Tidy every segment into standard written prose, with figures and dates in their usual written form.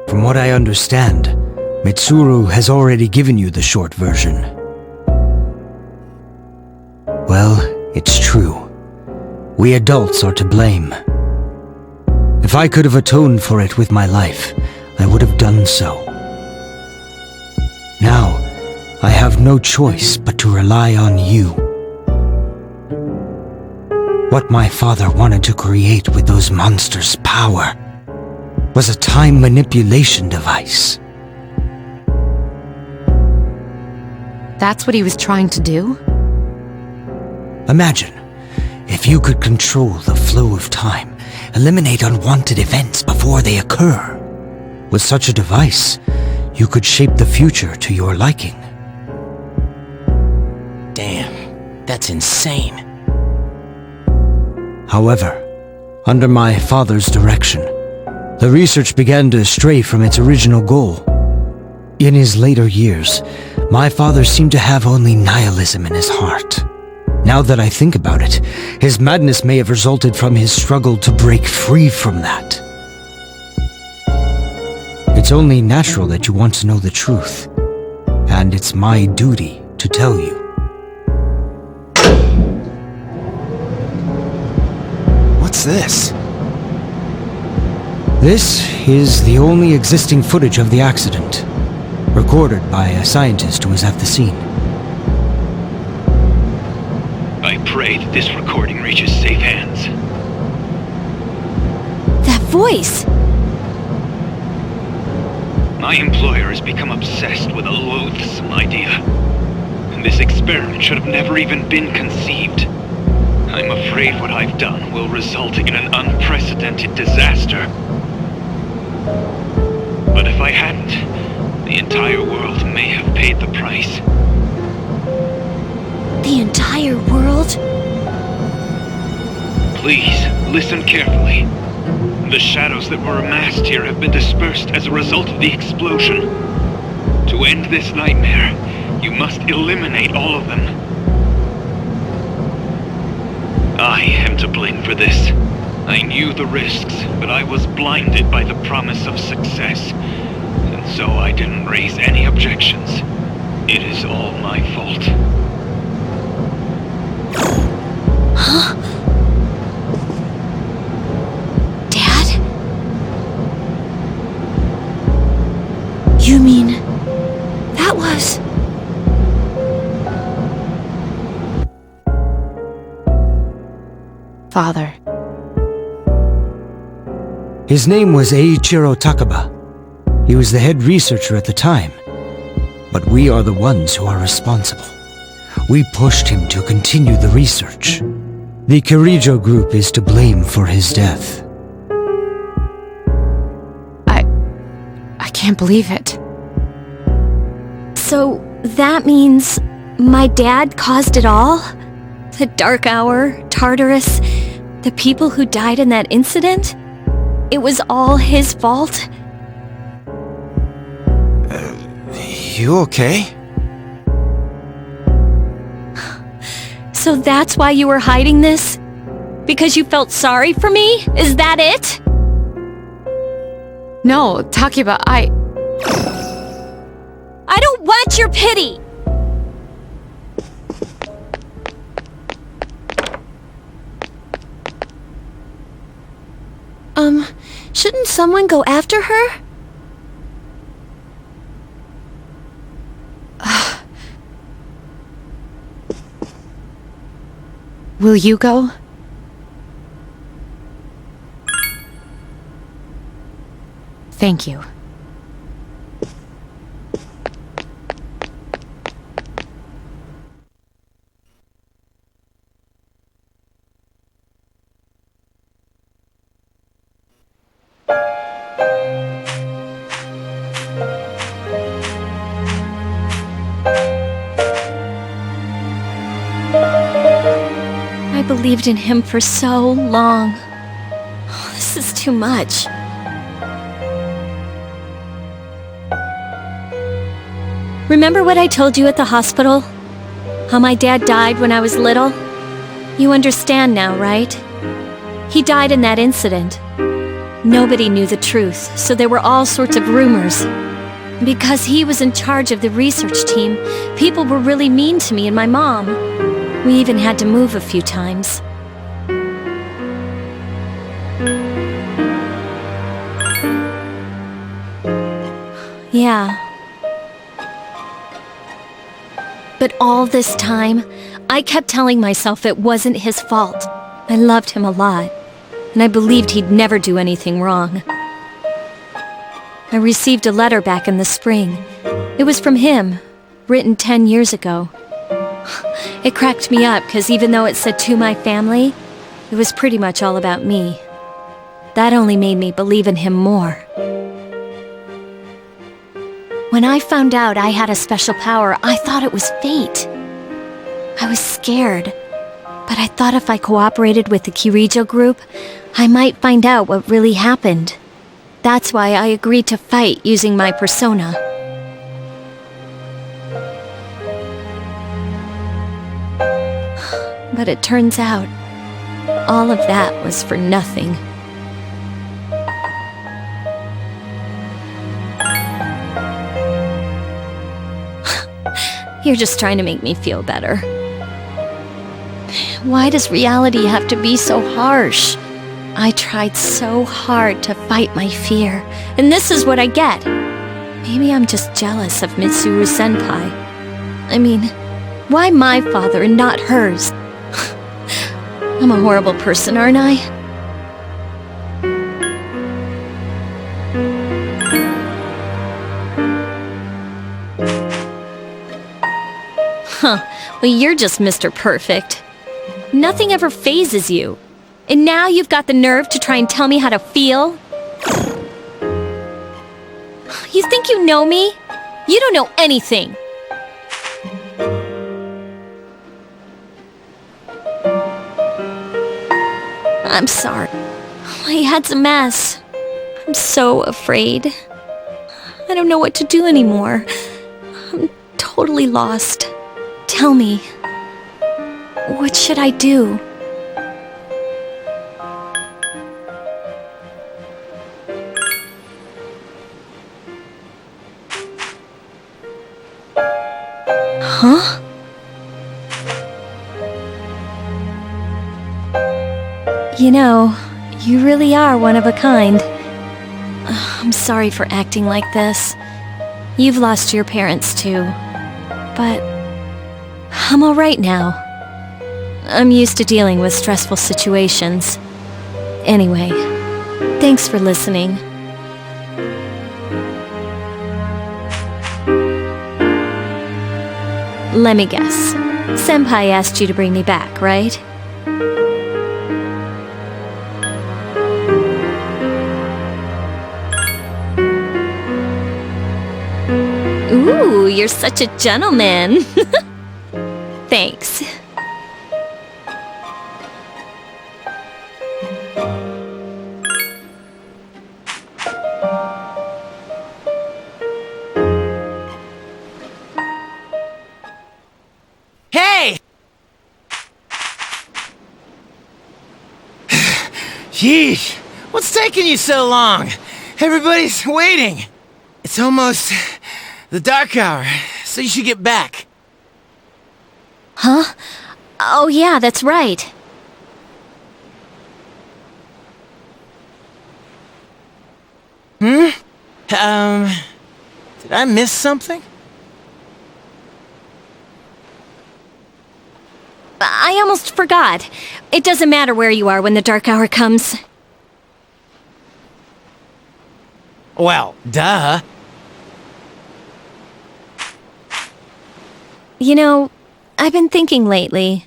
From what I understand, Mitsuru has already given you the short version. Well, it's true. We adults are to blame. If I could have atoned for it with my life, I would have done so. Now, I have no choice but to rely on you. What my father wanted to create with those monsters' power was a time manipulation device. That's what he was trying to do? Imagine, if you could control the flow of time, eliminate unwanted events before they occur. With such a device, you could shape the future to your liking. Damn, that's insane. However, under my father's direction, the research began to stray from its original goal. In his later years, my father seemed to have only nihilism in his heart. Now that I think about it, his madness may have resulted from his struggle to break free from that. It's only natural that you want to know the truth, and it's my duty to tell you. What's this? This is the only existing footage of the accident, recorded by a scientist who was at the scene. I pray that this recording reaches safe hands. That voice! My employer has become obsessed with a loathsome idea. And this experiment should have never even been conceived. I'm afraid what I've done will result in an unprecedented disaster. But if I hadn't, the entire world may have paid the price. The entire world? Please, listen carefully. The shadows that were amassed here have been dispersed as a result of the explosion. To end this nightmare, you must eliminate all of them. I am to blame for this. I knew the risks, but I was blinded by the promise of success. And so I didn't raise any objections. It is all my fault. Huh? Dad? You mean... that was... Father. His name was Eiichiro Takaba. He was the head researcher at the time. But we are the ones who are responsible. We pushed him to continue the research. The Kirijo group is to blame for his death. I can't believe it. So that means my dad caused it all? The Dark Hour, Tartarus, the people who died in that incident? It was all his fault? You okay? So that's why you were hiding this? Because you felt sorry for me? Is that it? No, Takiba, I don't want your pity! Shouldn't someone go after her? Will you go? Thank you. I believed in him for so long. Oh, this is too much. Remember what I told you at the hospital? How my dad died when I was little? You understand now, right? He died in that incident. Nobody knew the truth, so there were all sorts of rumors. Because he was in charge of the research team, people were really mean to me and my mom. We even had to move a few times. Yeah. But all this time, I kept telling myself it wasn't his fault. I loved him a lot, and I believed he'd never do anything wrong. I received a letter back in the spring. It was from him, written 10 years ago. It cracked me up because even though it said to my family, it was pretty much all about me. That only made me believe in him more. When I found out I had a special power, I thought it was fate. I was scared, but I thought if I cooperated with the Kirijo group, I might find out what really happened. That's why I agreed to fight using my persona. But it turns out, all of that was for nothing. You're just trying to make me feel better. Why does reality have to be so harsh? I tried so hard to fight my fear, and this is what I get. Maybe I'm just jealous of Mitsuru-senpai. I mean, why my father and not hers? I'm a horrible person, aren't I? Huh, well you're just Mr. Perfect. Nothing ever phases you. And now you've got the nerve to try and tell me how to feel? You think you know me? You don't know anything. I'm sorry. My head's a mess. I'm so afraid. I don't know what to do anymore. I'm totally lost. Tell me, what should I do? Huh? You know, you really are one of a kind. I'm sorry for acting like this. You've lost your parents too. But I'm all right now. I'm used to dealing with stressful situations. Anyway, thanks for listening. Let me guess. Senpai asked you to bring me back, right? Ooh, you're such a gentleman. Thanks. Hey! Yeesh, what's taking you so long? Everybody's waiting. It's almost the dark hour, so you should get back. Huh? Oh yeah, that's right. Did I miss something? I almost forgot. It doesn't matter where you are when the dark hour comes. Well, duh. You know, I've been thinking lately.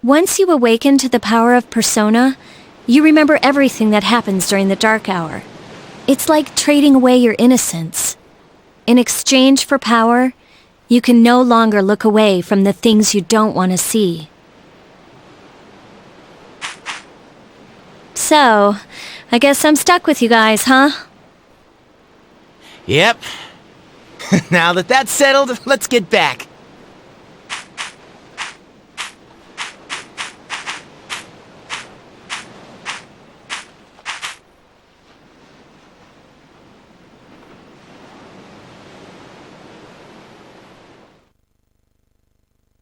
Once you awaken to the power of persona, you remember everything that happens during the dark hour. It's like trading away your innocence. In exchange for power, you can no longer look away from the things you don't want to see. So, I guess I'm stuck with you guys, huh? Yep. Now that that's settled, let's get back.